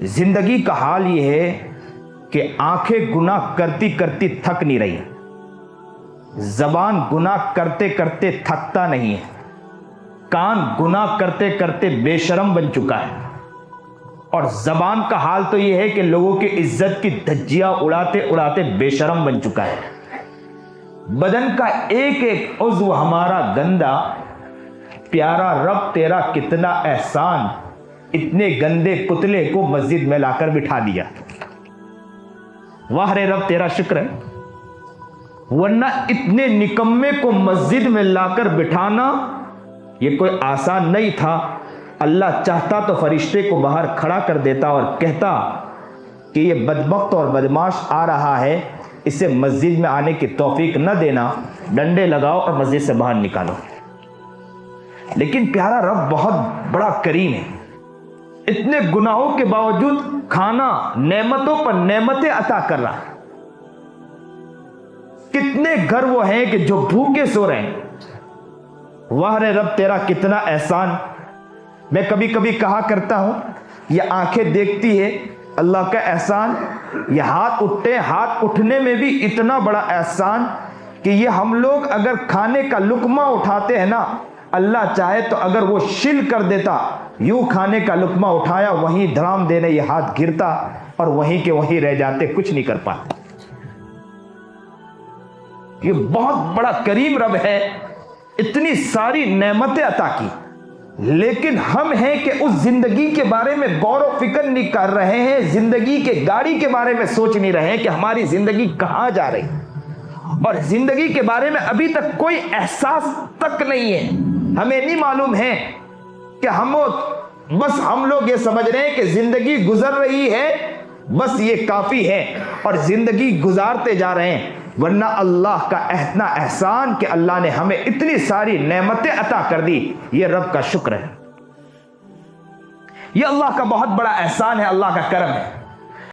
زندگی کا حال یہ ہے کہ آنکھیں گناہ کرتی کرتی تھک نہیں رہی، زبان گناہ کرتے کرتے تھکتا نہیں ہے، کان گناہ کرتے کرتے بے شرم بن چکا ہے، اور زبان کا حال تو یہ ہے کہ لوگوں کی عزت کی دھجیاں اڑاتے اڑاتے بے شرم بن چکا ہے۔ بدن کا ایک ایک عضو ہمارا گندا، پیارا رب تیرا کتنا احسان، اتنے گندے پتلے کو مسجد میں لا کر بٹھا دیا۔ واہ رے رب تیرا شکر ہے، ورنہ اتنے نکمے کو مسجد میں لا کر بٹھانا یہ کوئی آسان نہیں تھا۔ اللہ چاہتا تو فرشتے کو باہر کھڑا کر دیتا اور کہتا کہ یہ بدبخت اور بدماش آ رہا ہے، اسے مسجد میں آنے کی توفیق نہ دینا، ڈنڈے لگاؤ اور مسجد سے باہر نکالو۔ لیکن پیارا رب بہت بڑا کریم ہے، اتنے گناہوں کے باوجود کھانا نعمتوں پر نعمتیں عطا کر رہا ہے۔ کتنے گھر وہ ہیں کہ جو بھوکے سو رہے ہیں۔ واہ رے رب تیرا کتنا احسان۔ میں کبھی کبھی کہا کرتا ہوں یہ آنکھیں دیکھتی ہے اللہ کا احسان، یہ ہاتھ اٹھتے ہیں، ہاتھ اٹھنے میں بھی اتنا بڑا احسان کہ یہ ہم لوگ اگر کھانے کا لقمہ اٹھاتے ہیں نا، اللہ چاہے تو اگر وہ شل کر دیتا، یوں کھانے کا لقمہ اٹھایا، وہیں دھڑام دینے یہ ہاتھ گرتا اور وہیں کے وہیں رہ جاتے، کچھ نہیں کر پاتے۔ یہ بہت بڑا کریم رب ہے، اتنی ساری نعمتیں عطا کی، لیکن ہم ہیں کہ اس زندگی کے بارے میں غور و فکر نہیں کر رہے ہیں، زندگی کے گاڑی کے بارے میں سوچ نہیں رہے ہیں کہ ہماری زندگی کہاں جا رہی، اور زندگی کے بارے میں ابھی تک کوئی احساس تک نہیں ہے۔ ہمیں نہیں معلوم ہے کہ ہم لوگ یہ سمجھ رہے ہیں کہ زندگی گزر رہی ہے، بس یہ کافی ہے، اور زندگی گزارتے جا رہے ہیں، ورنہ اللہ کا اتنا احسان کہ اللہ نے ہمیں اتنی ساری نعمتیں عطا کر دی، یہ رب کا شکر ہے، یہ اللہ کا بہت بڑا احسان ہے، اللہ کا کرم ہے۔